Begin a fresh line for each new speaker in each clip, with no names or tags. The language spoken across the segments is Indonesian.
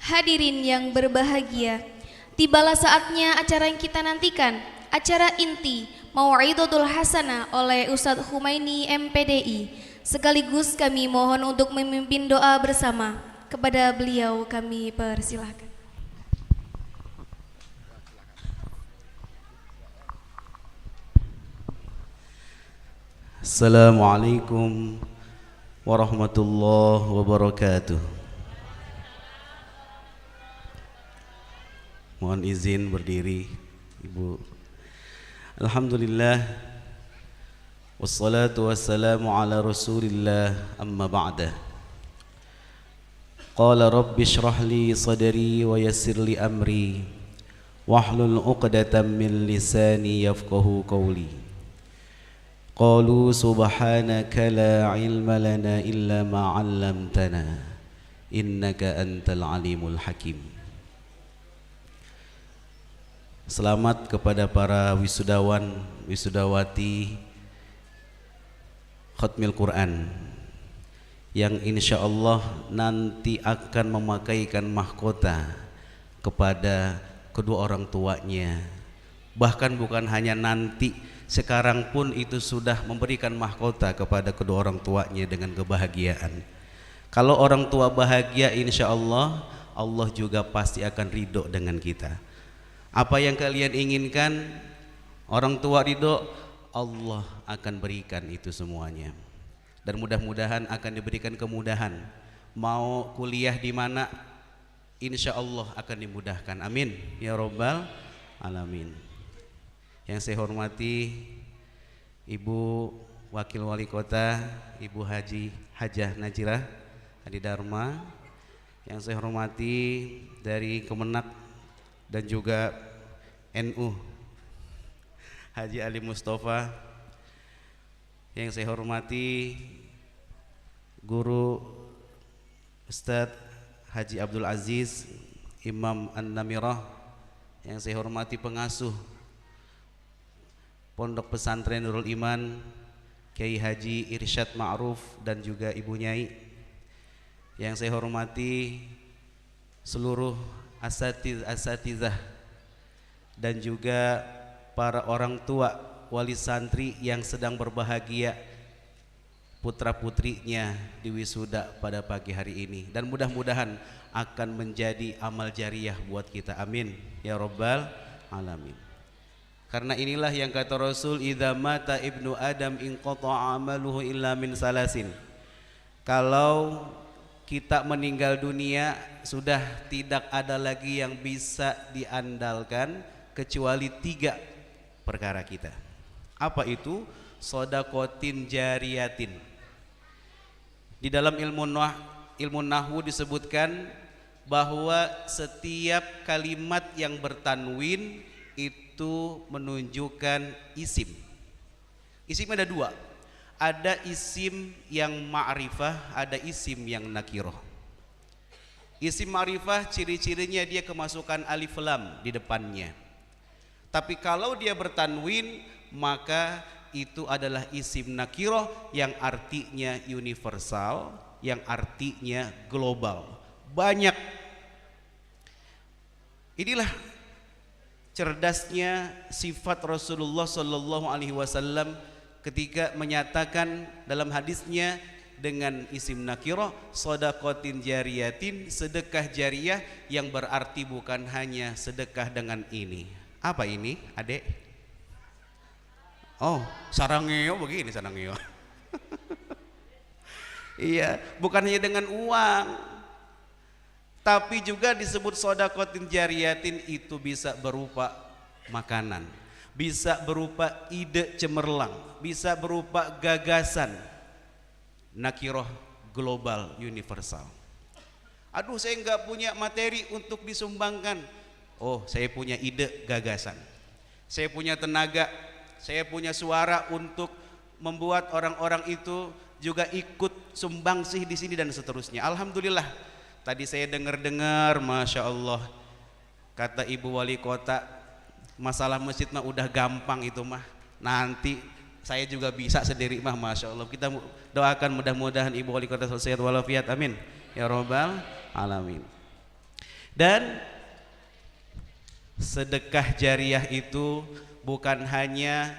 Hadirin yang berbahagia, tibalah saatnya acara yang kita nantikan, acara inti Mau'idotul Hasanah oleh Ustadz Humaini MPDI. Sekaligus kami mohon untuk memimpin doa bersama. Kepada beliau kami persilahkan.
Assalamualaikum warahmatullahi wabarakatuh. Mohon izin berdiri, Ibu. Alhamdulillah, wassalatu wassalamu ala rasulillah, amma ba'dah. Qala rabbi shrah li sadri wa yassir li amri wahlul 'uqdatam min lisani yafqahu qawli. Qalu subhanaka la ilma lana illa ma 'allamtana innaka antal alimul hakim. Selamat kepada para wisudawan, wisudawati Khatmil Quran yang insya Allah nanti akan memakaikan mahkota kepada kedua orang tuanya. Bahkan bukan hanya nanti, sekarang pun itu sudah memberikan mahkota kepada kedua orang tuanya dengan kebahagiaan. Kalau orang tua bahagia, insya Allah, Allah juga pasti akan ridho dengan kita. Apa yang kalian inginkan, orang tua ridho, Allah akan berikan itu semuanya. Dan mudah-mudahan akan diberikan kemudahan. Mau kuliah di mana, insya Allah akan dimudahkan. Amin ya Rabbal Alamin. Yang saya hormati Ibu Wakil Wali Kota, Ibu Hajah Najirah Hadi Dharma. Yang saya hormati dari Kemenak dan juga NU Haji Ali Mustafa. Yang saya hormati Guru Ustadz Haji Abdul Aziz Imam An-Namirah. Yang saya hormati pengasuh Pondok Pesantren Nurul Iman Kiai Haji Irsyad Ma'ruf dan juga Ibu Nyai. Yang saya hormati seluruh asatizah dan juga para orang tua wali santri yang sedang berbahagia putra putrinya di wisuda pada pagi hari ini, dan mudah-mudahan akan menjadi amal jariah buat kita. Amin ya Rabbal Alamin. Karena inilah yang kata Rasul, idza mata ibnu adam inqata'a amaluhu illa min salasin. Kalau kita meninggal dunia, sudah tidak ada lagi yang bisa diandalkan kecuali 3 perkara kita. Apa itu? Sodakotin jariyatin. Di dalam ilmu nahwu disebutkan bahwa setiap kalimat yang bertanwin itu menunjukkan isim. Isim ada 2. Ada isim yang ma'rifah, ada isim yang nakiroh. Isim ma'rifah ciri-cirinya dia kemasukan alif lam di depannya. Tapi kalau dia bertanwin, maka itu adalah isim nakiroh yang artinya universal, yang artinya global, banyak. Inilah cerdasnya sifat Rasulullah Sallallahu Alaihi Wasallam ketika menyatakan dalam hadisnya dengan isim nakiroh, sodakotin jariyatin, sedekah jariah, yang berarti bukan hanya sedekah dengan ini. Apa ini, adek? Oh, sarangeo begini sarangeo. Iya, bukan hanya dengan uang, tapi juga disebut sodakotin jariyatin, itu bisa berupa makanan, bisa berupa ide cemerlang, bisa berupa gagasan. Nakiroh global universal. Aduh, saya nggak punya materi untuk disumbangkan. Oh, saya punya ide gagasan, saya punya tenaga, saya punya suara untuk membuat orang-orang itu juga ikut sumbangsih di sini dan seterusnya. Alhamdulillah, tadi saya dengar-dengar, masya Allah, kata Ibu Wali Kota, masalah masjid mah udah gampang itu mah, nanti saya juga bisa sendiri mah, masya Allah. Kita doakan mudah-mudahan Ibu Wali Kota sehat walafiat, amin ya Rabbal Alamin. Dan sedekah jariah itu bukan hanya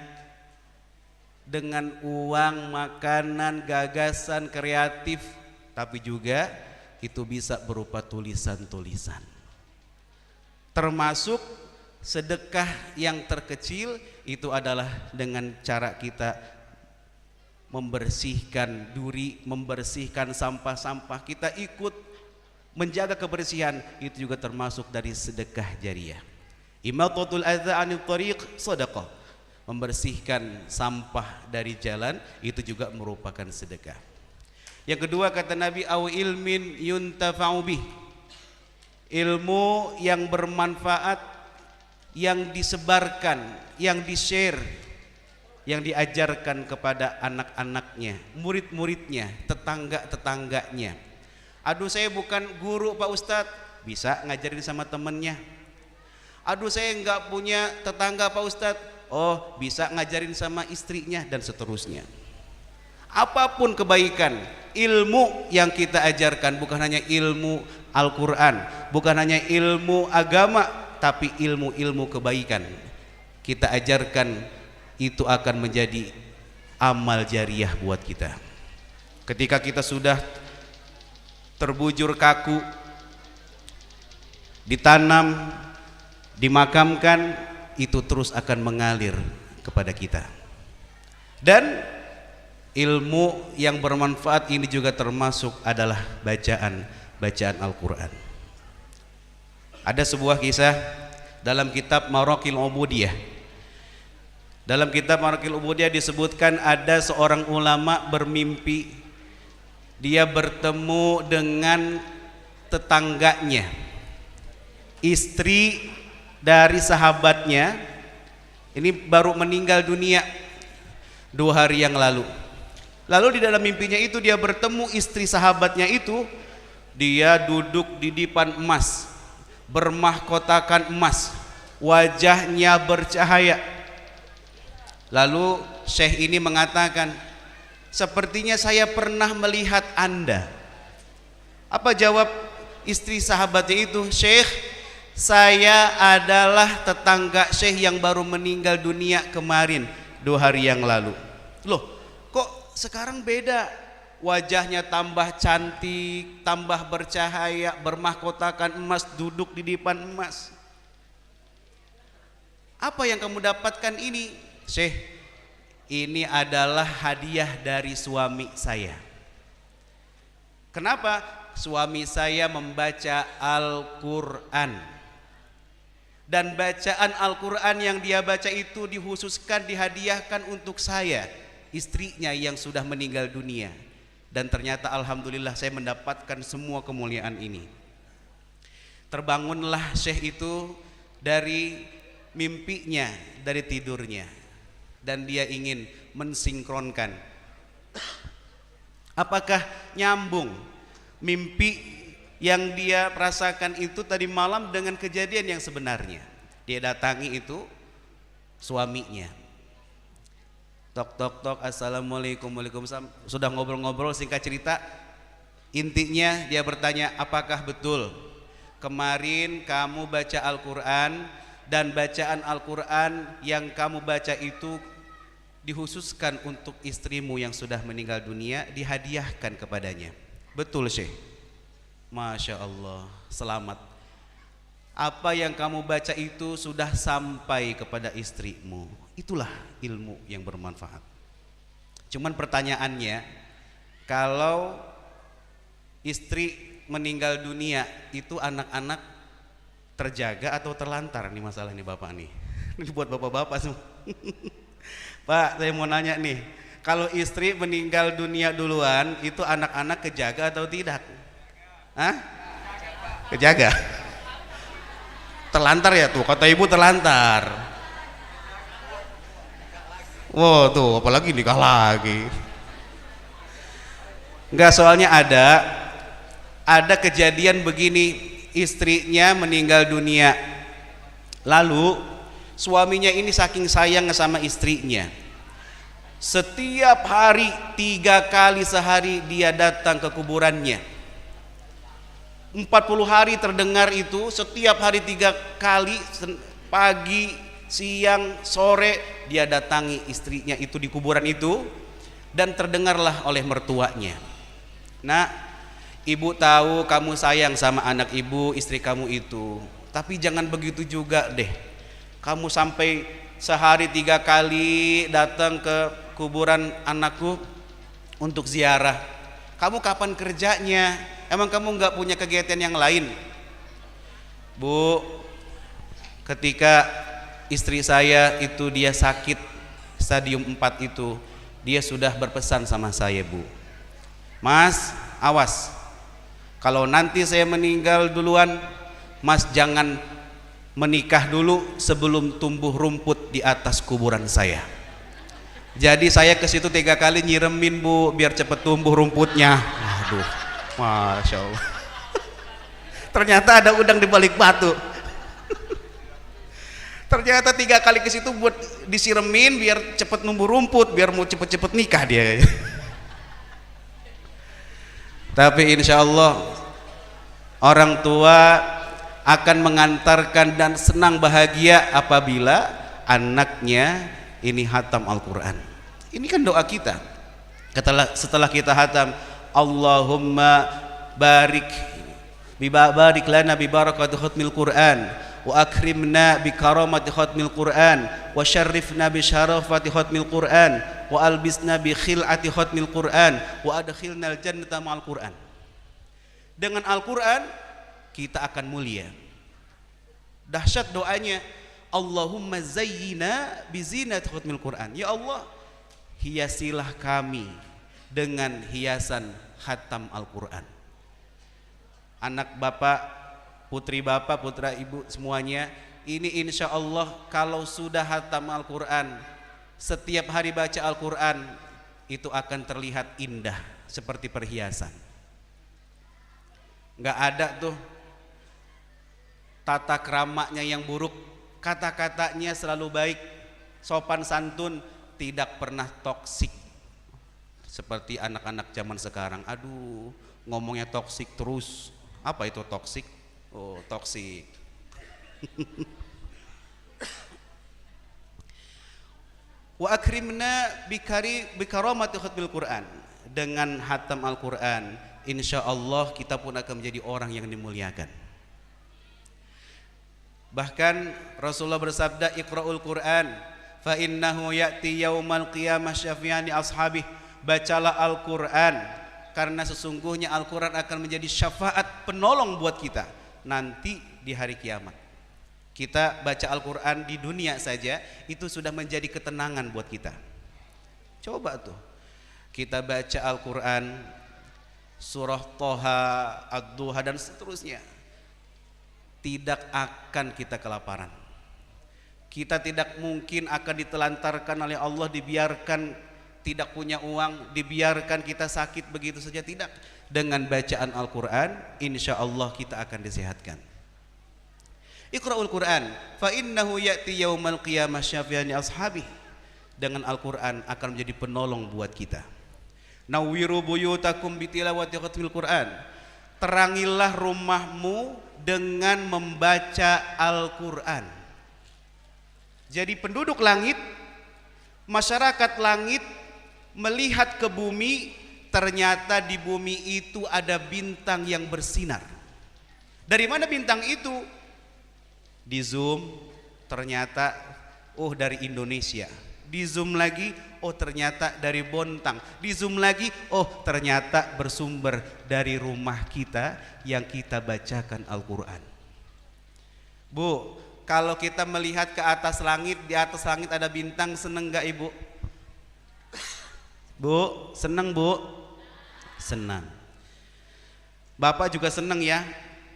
dengan uang, makanan, gagasan, kreatif, tapi juga itu bisa berupa tulisan-tulisan. Termasuk sedekah yang terkecil itu adalah dengan cara kita membersihkan duri, membersihkan sampah-sampah, kita ikut menjaga kebersihan, itu juga termasuk dari sedekah jariah. Imatatul adza 'anil thariq sedekah. Membersihkan sampah dari jalan itu juga merupakan sedekah. Yang kedua kata Nabi, au ilmin yuntafa'u bih. Ilmu yang bermanfaat, yang disebarkan, yang di-share, yang diajarkan kepada anak-anaknya, murid-muridnya, tetangga-tetangganya. Aduh saya bukan guru Pak Ustadz, bisa ngajarin sama temennya. Aduh saya nggak punya tetangga Pak Ustadz, oh bisa ngajarin sama istrinya, dan seterusnya. Apapun kebaikan, ilmu yang kita ajarkan bukan hanya ilmu Al-Quran, bukan hanya ilmu agama, tapi ilmu-ilmu kebaikan kita ajarkan, itu akan menjadi amal jariah buat kita. Ketika kita sudah terbujur kaku, ditanam, dimakamkan, itu terus akan mengalir kepada kita. Dan ilmu yang bermanfaat ini juga termasuk adalah bacaan Al-Quran. Ada sebuah kisah dalam kitab Maraqil Ubudiyah. Dalam kitab Maraqil Ubudiyah disebutkan ada seorang ulama bermimpi dia bertemu dengan tetangganya, istri dari sahabatnya. Ini baru meninggal dunia 2 hari yang lalu. Lalu di dalam mimpinya itu dia bertemu istri sahabatnya itu, dia duduk di dipan emas, bermahkotakan emas, wajahnya bercahaya. Lalu Syekh ini mengatakan, sepertinya saya pernah melihat Anda. Apa jawab istri sahabatnya itu? Syekh, saya adalah tetangga Syekh yang baru meninggal dunia kemarin 2 hari yang lalu. Loh, kok sekarang beda? Wajahnya tambah cantik, tambah bercahaya, bermahkotakan emas, duduk di dipan emas. Apa yang kamu dapatkan ini? Syekh, ini adalah hadiah dari suami saya. Kenapa? Suami saya membaca Al-Quran, dan bacaan Al-Quran yang dia baca itu dikhususkan, dihadiahkan untuk saya, istrinya yang sudah meninggal dunia. Dan ternyata alhamdulillah saya mendapatkan semua kemuliaan ini. Terbangunlah Syekh itu dari mimpinya, dari tidurnya, dan dia ingin mensinkronkan apakah nyambung mimpi yang dia rasakan itu tadi malam dengan kejadian yang sebenarnya. Dia datangi itu suaminya, tok tok tok, assalamualaikum, waalaikumsalam. Sudah ngobrol-ngobrol, singkat cerita, intinya dia bertanya, apakah betul kemarin kamu baca Al-Quran, dan bacaan Al-Quran yang kamu baca itu dikhususkan untuk istrimu yang sudah meninggal dunia, dihadiahkan kepadanya? Betul Syekh. Masya Allah, selamat. Apa yang kamu baca itu sudah sampai kepada istrimu. Itulah ilmu yang bermanfaat. Cuman pertanyaannya, kalau istri meninggal dunia, itu anak-anak terjaga atau terlantar? Nih masalah nih Bapak nih. Ini buat bapak-bapak semua. Pak, saya mau nanya nih, kalau istri meninggal dunia duluan, itu anak-anak kejaga atau tidak? Hah? Kejaga. Terlantar ya tuh, kata ibu terlantar. Wow tuh, apalagi nikah lagi. Enggak, soalnya ada kejadian begini, istrinya meninggal dunia. Lalu suaminya ini saking sayang sama istrinya, setiap hari 3 kali sehari dia datang ke kuburannya, 40 hari terdengar itu, setiap hari 3 kali, pagi, siang, sore dia datangi istrinya itu di kuburan itu, dan terdengarlah oleh mertuanya, "Nak, ibu tahu kamu sayang sama anak ibu, istri kamu itu, tapi jangan begitu juga deh. Kamu sampai sehari 3 kali datang ke kuburan anakku untuk ziarah. Kamu kapan kerjanya? Emang kamu nggak punya kegiatan yang lain?" Bu, ketika istri saya itu dia sakit stadium 4 itu, dia sudah berpesan sama saya, Bu, "Mas, awas, kalau nanti saya meninggal duluan, Mas jangan menikah dulu sebelum tumbuh rumput di atas kuburan saya." Jadi saya ke situ 3 kali nyiremin, Bu, biar cepet tumbuh rumputnya. Aduh, Masya Allah. Ternyata ada udang di balik batu. Ternyata 3 kali ke situ buat disiremin biar cepet numbuh rumput, biar mau cepet-cepet nikah dia. Tapi insya Allah orang tua akan mengantarkan dan senang bahagia apabila anaknya ini hatam Al-Quran. Ini kan doa kita. Setelah kita hatam, Allahumma barik lana bi barakati khatmil Quran, wa akrimna bi karamati khatmil Quran, wa syarrifna bi syarafati khatmil Quran, wa albisna bi khil'ati khatmil Quran, wa adkhilnal jannata ma'al Quran. Dengan Al-Quran kita akan mulia. Dahsyat doanya, Allahumma zayyina bi zinati khatmil Quran. Ya Allah, hiasilah kami dengan hiasan khatam Al-Quran. Anak bapak, putri bapak, putra ibu semuanya, ini insya Allah kalau sudah khatam Al-Quran, setiap hari baca Al-Quran itu akan terlihat indah seperti perhiasan. Nggak ada tuh tata keramanya yang buruk, kata-katanya selalu baik, sopan santun, tidak pernah toksik seperti anak-anak zaman sekarang. Aduh, ngomongnya toksik terus. Apa itu toksik? Oh, toksik. Wa akrimna bi karamati khatmil Quran. Dengan hatam Al-Quran, insya Allah kita pun akan menjadi orang yang dimuliakan. Bahkan Rasulullah bersabda, Iqra'ul Quran fa innahu ya'ti yaumal qiyamah syafi'ani ashabih. Bacalah Al-Quran, karena sesungguhnya Al-Quran akan menjadi syafaat penolong buat kita nanti di hari kiamat. Kita baca Al-Quran di dunia saja itu sudah menjadi ketenangan buat kita. Coba tuh kita baca Al-Quran, surah Toha, Ad-Duha dan seterusnya, tidak akan kita kelaparan. Kita tidak mungkin akan ditelantarkan oleh Allah, dibiarkan tidak punya uang, dibiarkan kita sakit begitu saja, tidak. Dengan bacaan Al-Quran, insya Allah kita akan disehatkan. Iqra'ul Quran fa innahu ya'ti yaumal qiyamah syafi'ani ashabi. Dengan Al-Quran akan menjadi penolong buat kita. Nawwiru buyutakum bitilawati khatmil Quran. Terangilah rumahmu dengan membaca Al-Quran. Jadi penduduk langit, masyarakat langit melihat ke bumi, ternyata di bumi itu ada bintang yang bersinar. Dari mana bintang itu? Di zoom, ternyata oh dari Indonesia. Di zoom lagi, oh ternyata dari Bontang. Di zoom lagi, oh ternyata bersumber dari rumah kita yang kita bacakan Al-Quran. Bu, kalau kita melihat ke atas langit, di atas langit ada bintang, seneng gak ibu? Bu, seneng bu? Senang. Bapak juga seneng ya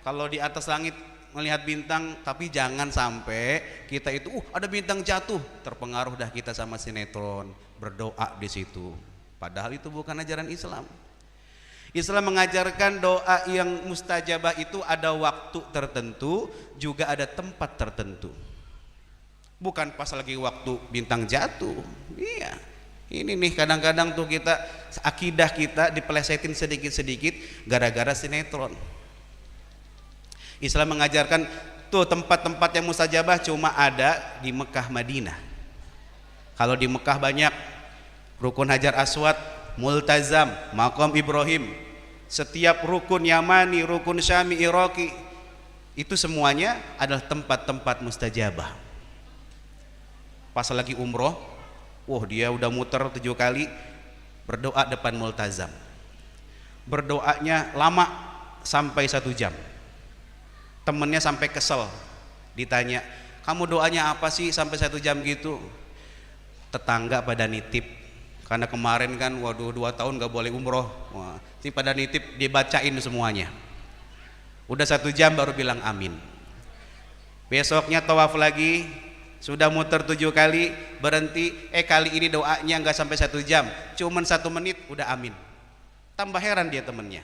kalau di atas langit melihat bintang, tapi jangan sampai kita itu ada bintang jatuh, terpengaruh dah kita sama sinetron, berdoa di situ. Padahal itu bukan ajaran Islam. Islam mengajarkan doa yang mustajabah itu ada waktu tertentu, juga ada tempat tertentu. Bukan pas lagi waktu bintang jatuh. Iya. Ini nih kadang-kadang tuh kita akidah kita dipelesetin sedikit-sedikit gara-gara sinetron. Islam mengajarkan tuh tempat-tempat yang mustajabah cuma ada di Mekah Madinah. Kalau di Mekah banyak rukun Hajar Aswad, Multazam, Maqam Ibrahim, setiap rukun Yamani, rukun Syami, Iraki, itu semuanya adalah tempat-tempat mustajabah. Pas lagi umroh, wah dia udah muter 7 kali berdoa depan Multazam. Berdoanya lama sampai 1 jam. Temennya sampai kesel, ditanya, kamu doanya apa sih sampai 1 jam gitu? Tetangga pada nitip, karena kemarin kan waduh 2 tahun gak boleh umroh. Wah, ini pada nitip dibacain semuanya. Udah 1 jam baru bilang amin. Besoknya tawaf lagi, sudah muter 7 kali, berhenti, kali ini doanya gak sampai 1 jam, cuman 1 menit udah amin. Tambah heran dia temennya,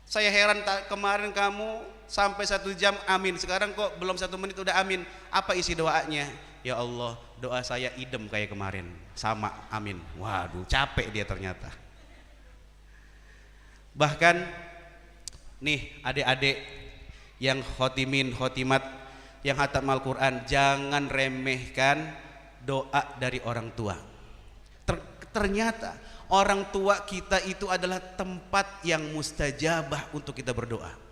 saya heran kemarin kamu sampai 1 jam amin, sekarang kok belum 1 menit udah amin. Apa isi doanya? Ya Allah, doa saya idem kayak kemarin, sama amin. Waduh, capek dia ternyata. Bahkan nih adik-adik yang khotimin, khotimat, yang hatam Al-Quran, jangan remehkan doa dari orang tua. Ternyata orang tua kita itu adalah tempat yang mustajabah untuk kita berdoa.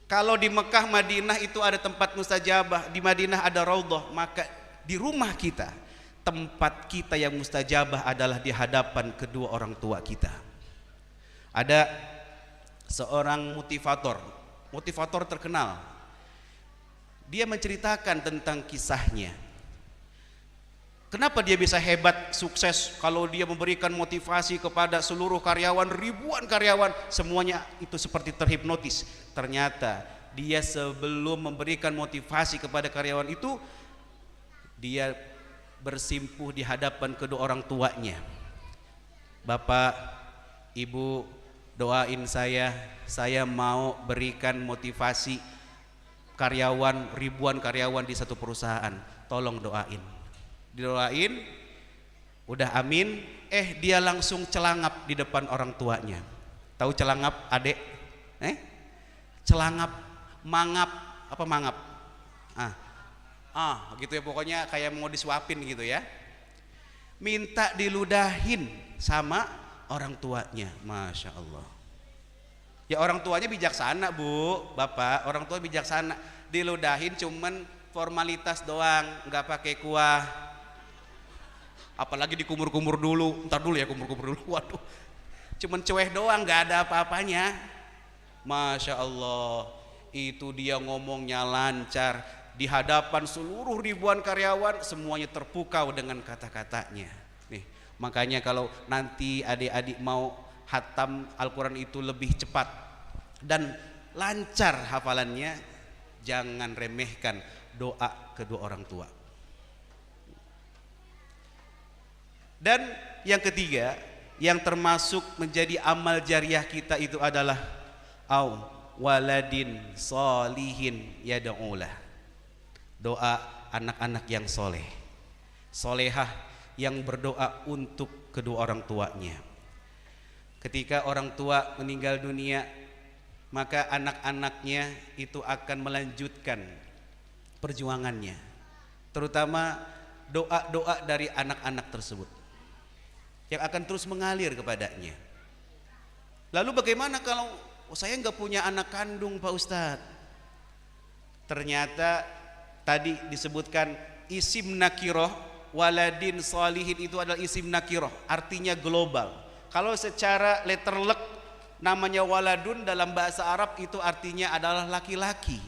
Kalau di Mekah Madinah itu ada tempat mustajabah, di Madinah ada Raudhah, maka di rumah kita tempat kita yang mustajabah adalah di hadapan kedua orang tua kita. Ada seorang motivator terkenal. Dia menceritakan tentang kisahnya. Kenapa dia bisa hebat, sukses kalau dia memberikan motivasi kepada seluruh karyawan, ribuan karyawan, semuanya itu seperti terhipnotis. Ternyata dia sebelum memberikan motivasi kepada karyawan itu, dia bersimpuh di hadapan kedua orang tuanya. Bapak, Ibu, doain saya mau berikan motivasi karyawan, ribuan karyawan di satu perusahaan, tolong doain. Didoain, udah amin, dia langsung celangap di depan orang tuanya. Tahu celangap, adek? Celangap, mangap, apa mangap? Gitu ya, pokoknya kayak mau disuapin gitu ya. Minta diludahin sama orang tuanya, Masya Allah. Ya orang tuanya bijaksana bu, bapak, orang tua bijaksana. Diludahin cuman formalitas doang, nggak pakai kuah. Apalagi dikumur-kumur dulu, ntar dulu ya kumur-kumur dulu, waduh, cuman cueh doang, nggak ada apa-apanya. Masya Allah, itu dia ngomongnya lancar di hadapan seluruh ribuan karyawan, semuanya terpukau dengan kata-katanya. Nih, makanya kalau nanti adik-adik mau hatam Al-Quran itu lebih cepat dan lancar hafalannya, jangan remehkan doa kedua orang tua. Dan yang ketiga, yang termasuk menjadi amal jariah kita itu adalah waladin solihin yad'ulah, doa anak-anak yang soleh, solehah yang berdoa untuk kedua orang tuanya. Ketika orang tua meninggal dunia, maka anak-anaknya itu akan melanjutkan perjuangannya, terutama doa-doa dari anak-anak tersebut yang akan terus mengalir kepadanya. Lalu bagaimana kalau saya nggak punya anak kandung Pak Ustadz? Ternyata tadi disebutkan isim nakiroh, waladin solihin itu adalah isim nakiroh, artinya global. Kalau secara letterlek namanya waladun dalam bahasa Arab itu artinya adalah laki-laki.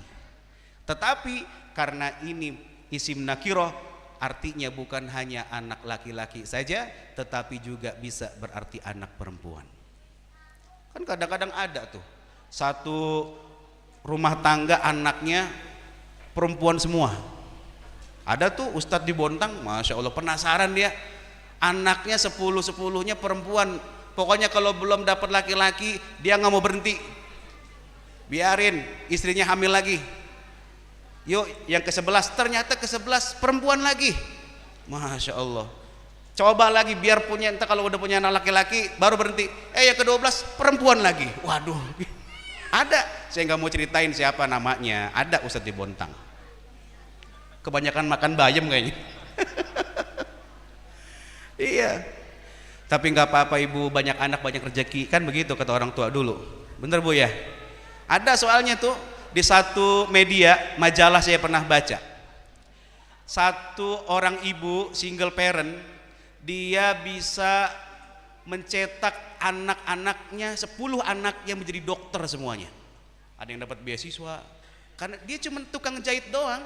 Tetapi karena ini isim nakiroh, artinya bukan hanya anak laki-laki saja, tetapi juga bisa berarti anak perempuan. Kan kadang-kadang ada tuh satu rumah tangga anaknya perempuan semua. Ada tuh ustadz di Bontang, Masya Allah, penasaran dia, anaknya 10-10-nya perempuan. Pokoknya kalau belum dapat laki-laki dia nggak mau berhenti, biarin istrinya hamil lagi. Yuk yang ke-11, ternyata ke-11 perempuan lagi. Masya Allah. Coba lagi biar punya, entah kalau udah punya anak laki-laki baru berhenti. Yang ke-12 perempuan lagi. Waduh. Ada Saya nggak mau ceritain siapa namanya. Ada Ustadz di Bontang. Kebanyakan makan bayam kayaknya. Iya. Tapi nggak apa-apa ibu, banyak anak banyak rezeki, kan begitu kata orang tua dulu. Bener bu ya? Ada soalnya tuh di satu media majalah saya pernah baca. Satu orang ibu single parent, dia bisa mencetak anak-anaknya 10 anak yang menjadi dokter semuanya. Ada yang dapat beasiswa karena dia cuma tukang jahit doang.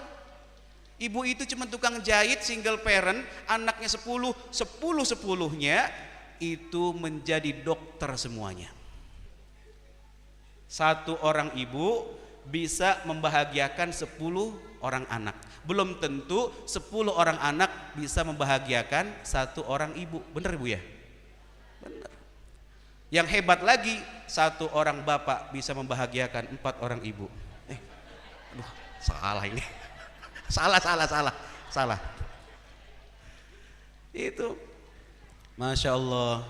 Ibu itu cuma tukang jahit, single parent, anaknya 10-10-10-nya itu menjadi dokter semuanya. Satu orang ibu bisa membahagiakan 10 orang anak. Belum tentu 10 orang anak bisa membahagiakan satu orang ibu. Bener ibu ya? Bener. Yang hebat lagi, satu orang bapak bisa membahagiakan 4 orang ibu. Aduh, salah ini. Salah. Itu, Masya Allah.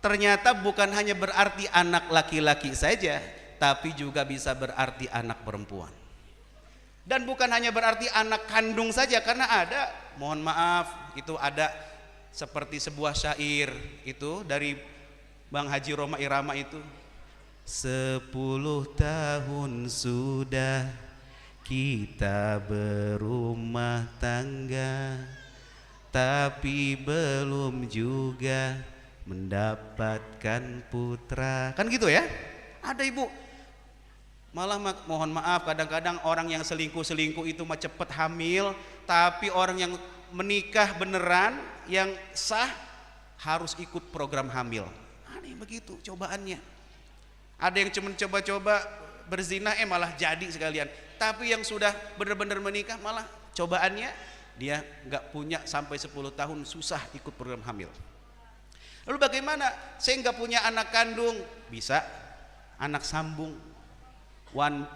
Ternyata bukan hanya berarti anak laki-laki saja, tapi juga bisa berarti anak perempuan. Dan bukan hanya berarti anak kandung saja, karena ada, mohon maaf, itu ada seperti sebuah syair itu dari Bang Haji Roma Irama itu. 10 tahun sudah kita berumah tangga, tapi belum juga mendapatkan putra. Kan gitu ya? Ada ibu. Malah mohon maaf, kadang-kadang orang yang selingkuh itu mah cepet hamil, tapi orang yang menikah beneran yang sah harus ikut program hamil. Aneh begitu cobaannya. Ada yang cuma coba-coba berzina malah jadi sekalian. Tapi yang sudah benar-benar menikah malah cobaannya dia nggak punya sampai 10 tahun susah ikut program hamil. Lalu bagaimana? Saya nggak punya anak kandung, bisa anak sambung, one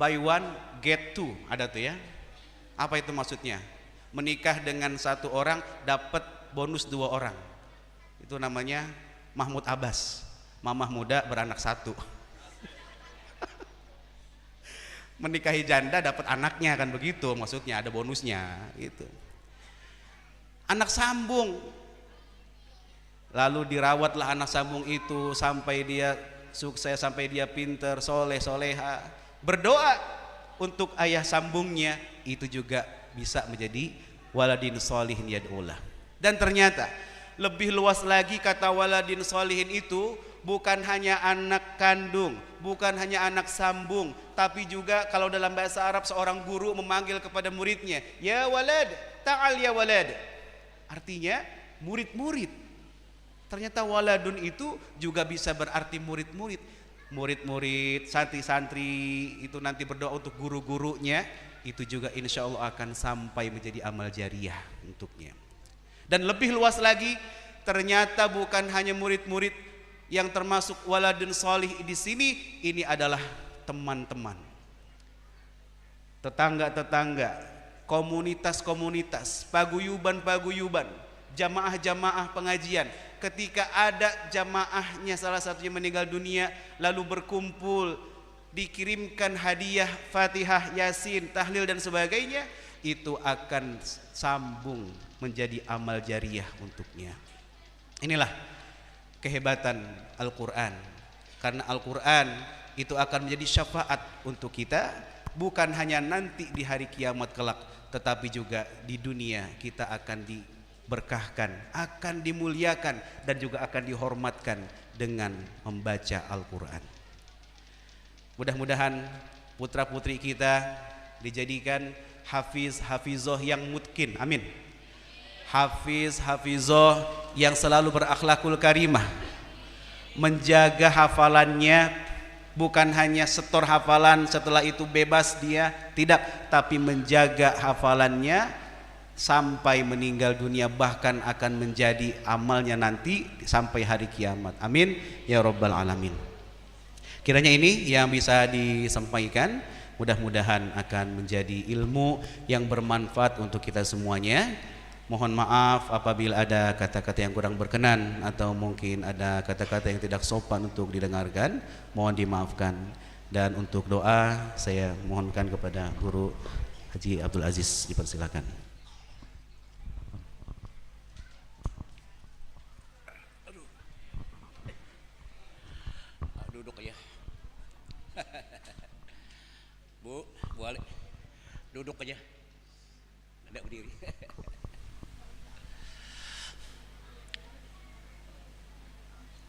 by one get two, ada tuh ya. Apa itu maksudnya? Menikah dengan satu orang dapat bonus 2 orang. Itu namanya Mahmud Abbas, mamah muda beranak satu. Menikahi janda dapat anaknya, kan begitu maksudnya, ada bonusnya gitu. Anak sambung, lalu dirawatlah anak sambung itu sampai dia sukses, sampai dia pinter, soleh, soleha. Berdoa untuk ayah sambungnya, itu juga bisa menjadi waladin solihin yad'ullah. Dan ternyata lebih luas lagi kata waladin solihin itu bukan hanya anak kandung, bukan hanya anak sambung, tapi juga kalau dalam bahasa Arab seorang guru memanggil kepada muridnya, ya walad, ta'al ya walad. Artinya murid-murid. Ternyata waladun itu juga bisa berarti murid-murid. Murid-murid, santri-santri itu nanti berdoa untuk guru-gurunya, itu juga insya Allah akan sampai menjadi amal jariah untuknya. Dan lebih luas lagi, ternyata bukan hanya murid-murid yang termasuk waladun solih di sini, ini adalah teman-teman, tetangga-tetangga, komunitas-komunitas, paguyuban-paguyuban, jamaah-jamaah pengajian. Ketika ada jamaahnya salah satunya meninggal dunia, lalu berkumpul, dikirimkan hadiah, Fatihah, Yasin, tahlil dan sebagainya, itu akan sambung menjadi amal jariah untuknya. Inilah kehebatan Al-Quran, karena Al-Quran itu akan menjadi syafaat untuk kita, bukan hanya nanti di hari kiamat kelak, tetapi juga di dunia kita akan diberkahkan, akan dimuliakan, dan juga akan dihormatkan dengan membaca Al-Quran. Mudah-mudahan putra-putri kita dijadikan hafiz-hafizoh yang mutkin, amin. Hafiz-hafizoh yang selalu berakhlakul karimah, menjaga hafalannya, bukan hanya setor hafalan setelah itu bebas dia, tidak, tapi menjaga hafalannya sampai meninggal dunia, bahkan akan menjadi amalnya nanti sampai hari kiamat, amin ya rabbal alamin. Kiranya ini yang bisa disampaikan, mudah-mudahan akan menjadi ilmu yang bermanfaat untuk kita semuanya. Mohon maaf apabila ada kata-kata yang kurang berkenan atau mungkin ada kata-kata yang tidak sopan untuk didengarkan, mohon dimaafkan. Dan untuk doa saya mohonkan kepada Guru Haji Abdul Aziz, dipersilakan.
Duduk aja. Bu, boleh. Duduk aja. Tidak berdiri.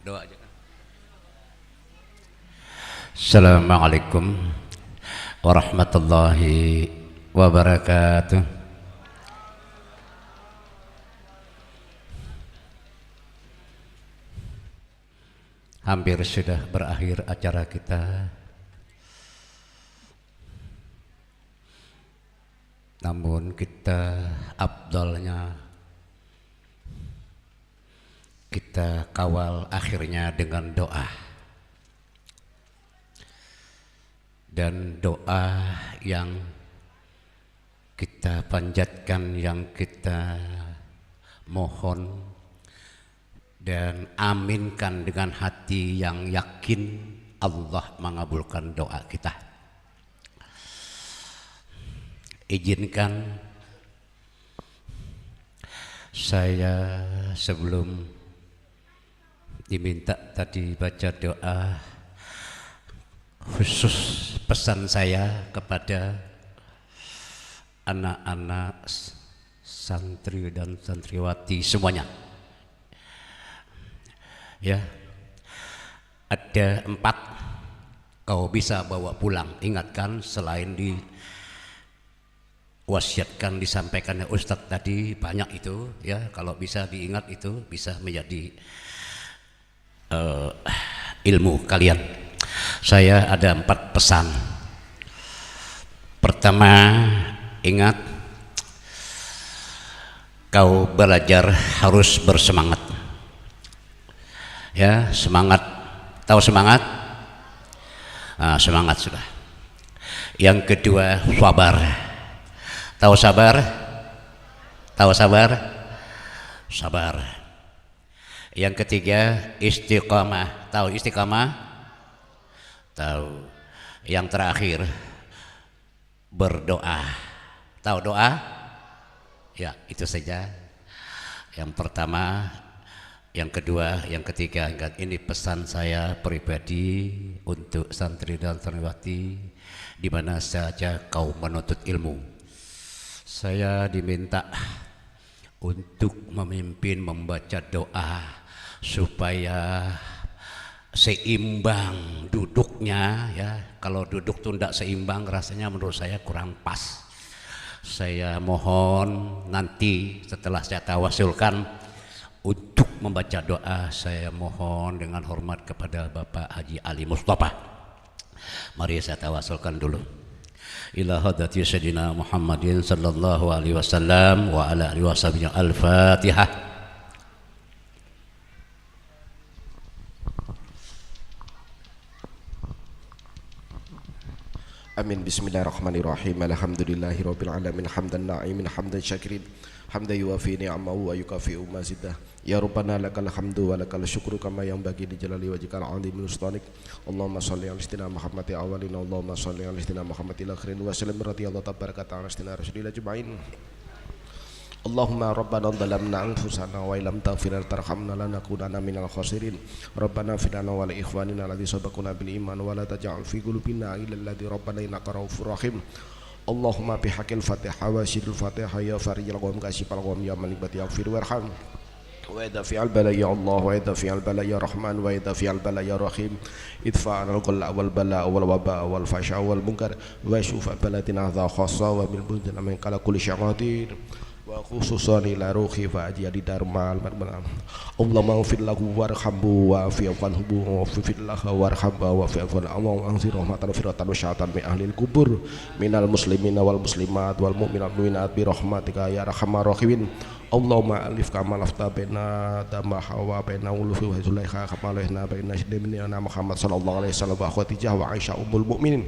Doa aja. Assalamualaikum warahmatullahi wabarakatuh. Hampir sudah berakhir acara kita. Namun kita afdalnya kita kawal akhirnya dengan doa. Dan doa yang kita panjatkan, yang kita mohon dan aminkan dengan hati yang yakin, Allah mengabulkan doa kita. Izinkan saya sebelum diminta tadi baca doa, khusus pesan saya kepada anak-anak santri dan santriwati semuanya. Ya, ada 4 kau bisa bawa pulang. Ingatkan, selain diwasiatkan disampaikan oleh Ustadz tadi, banyak itu ya, kalau bisa diingat itu bisa menjadi ilmu kalian. Saya ada 4 pesan. Pertama, ingat, kau belajar harus bersemangat. Ya, semangat. Tahu semangat? Nah, semangat sudah. Yang kedua, sabar. Tahu sabar? Tahu sabar? Sabar. Yang ketiga, istiqamah. Tahu istiqamah? Tahu. Yang terakhir, berdoa. Tahu doa? Ya, itu saja. Yang pertama, yang kedua, yang ketiga. Ingat, ini pesan saya pribadi untuk santri dan santriwati di mana saja kau menuntut ilmu. Saya diminta untuk memimpin membaca doa supaya seimbang duduknya ya. Kalau duduk tuh tidak seimbang, rasanya menurut saya kurang pas. Saya mohon nanti setelah saya tawasulkan untuk membaca doa, saya mohon dengan hormat kepada Bapak Haji Ali Mustafa. Mari saya tawasulkan dulu. Ila hadrati sayyidina Muhammadin sallallahu alaihi wasallam wa ala alihi washabihi. Al-Fatihah.
Amin. Bismillahirrahmanirrahim. Alhamdulillahirabbil alamin, hamdan na'imin, hamdan syakirin, hamdan yuwafi ni'amahu wa yukafi'u mazidah. Ya Rabbana lakal hamdu wa lakal syukru kama yanbaghi li jalali wajhikal 'azimi sultanik. Allahumma shalli 'ala sayyidina Muhammadin awwalin, Allahumma shalli 'ala sayyidina Muhammadin akhirin, wa sallim radhiyallahu tabaraka ta'ala sayyidina rasulillah ajma'in. Allahumma rabbana dhalamna anfusana wa illam taghfir lana tarhamna lanakunanna minal khasirin. Rabbana ighfir lana wa li ikhwanina alladhina sabaquna bil iman wa la taj'al fi qulubina ghillan lil ladzina rabbana innaka ra'ufur rahim. Allahumma bihaqqil Fatihah wa sidil Fatihah ya farijal gham kasifal gham ya malik yaghfir warham. Wa idza fi'al bala ya Allah, wa idza fi'al bala ya Rahman, wa idza fi'al bala ya Rahim. Idfa' al-qalla wal bala wal waba wal fasha wal munkar wa syufa balatina dha khassa wa bil buldana min kala kulli syai'atin wa khususan ila ruhi fa ajadi darmal marmal. Allahumma ighfir lahu warhamhu wa fi'anhu wa fi'illahu warhamhu wa fi'anhu. Allahumma anzir rahmatan firatan wa syatan min ahli al-kubur minal muslimina wal muslimat wal mu'minat mu'minat bi rahmatika ya arhamar rahimin. Allahumma alif kama lafta baina dama hawa baina ulufi wa zulaikha kama lahna baina sidimina Muhammad sallallahu alaihi wasallam wa Khadijah wa Aisyah ummul mukminin.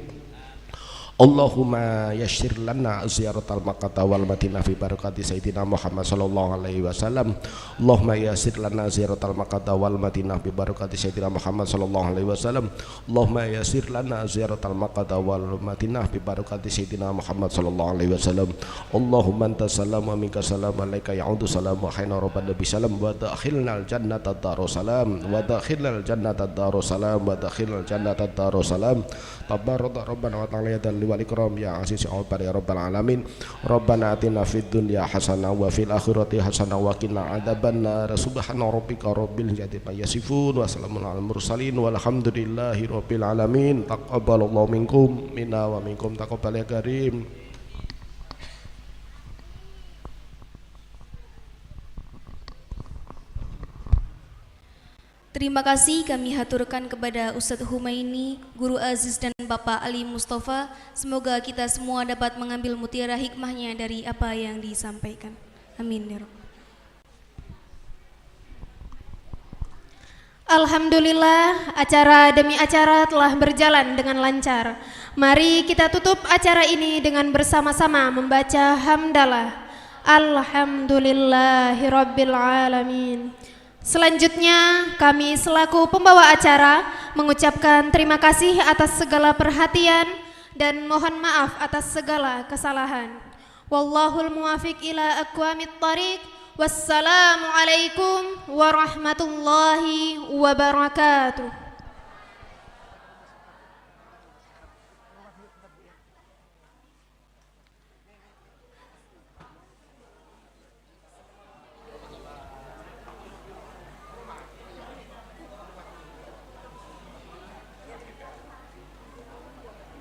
Allahumma yassir lana ziyaratal Makkah wal Madinah fi barakati Sayyidina Muhammad sallallahu alaihi wasallam. Allahumma yassir lana ziyaratal Makkah wal Madinah bi barakati Sayyidina Muhammad sallallahu alaihi wasallam. Allahumma yassir lana ziyaratal Makkah wal Madinah bi barakati Sayyidina Muhammad sallallahu alaihi wasallam. Allahumma anta salam wa minka salam alayka ya'udu salam wa hayna rabban nabi salam wa dakhilnal jannata darussalam wa dakhilnal jannata darussalam wa dakhilnal jannata darussalam. Tabaraka rabbana wa ta'ala ya wal ikram ya aziz ya rabbal alamin. Rabbana atina fid dunya hasanah wa fil akhirati hasanah wa qina adzabannar. Subhana rabbika rabbil izzati amma yasifun wa salamun alal mursalin walhamdulillahi rabbil alamin. Taqabbalallahu minkum minna wa minkum taqabbal ya karim.
Terima kasih kami haturkan kepada Ustadz Humaini, Guru Aziz dan Bapak Ali Mustafa. Semoga kita semua dapat mengambil mutiara hikmahnya dari apa yang disampaikan. Amin ya Rabb.
Alhamdulillah, acara demi acara telah berjalan dengan lancar. Mari kita tutup acara ini dengan bersama-sama membaca hamdalah. Alhamdulillahirabbil alamin. Selanjutnya, kami selaku pembawa acara mengucapkan terima kasih atas segala perhatian dan mohon maaf atas segala kesalahan. Wallahul muwafiq ila aqwamit thariq. Wassalamualaikum warahmatullahi wabarakatuh.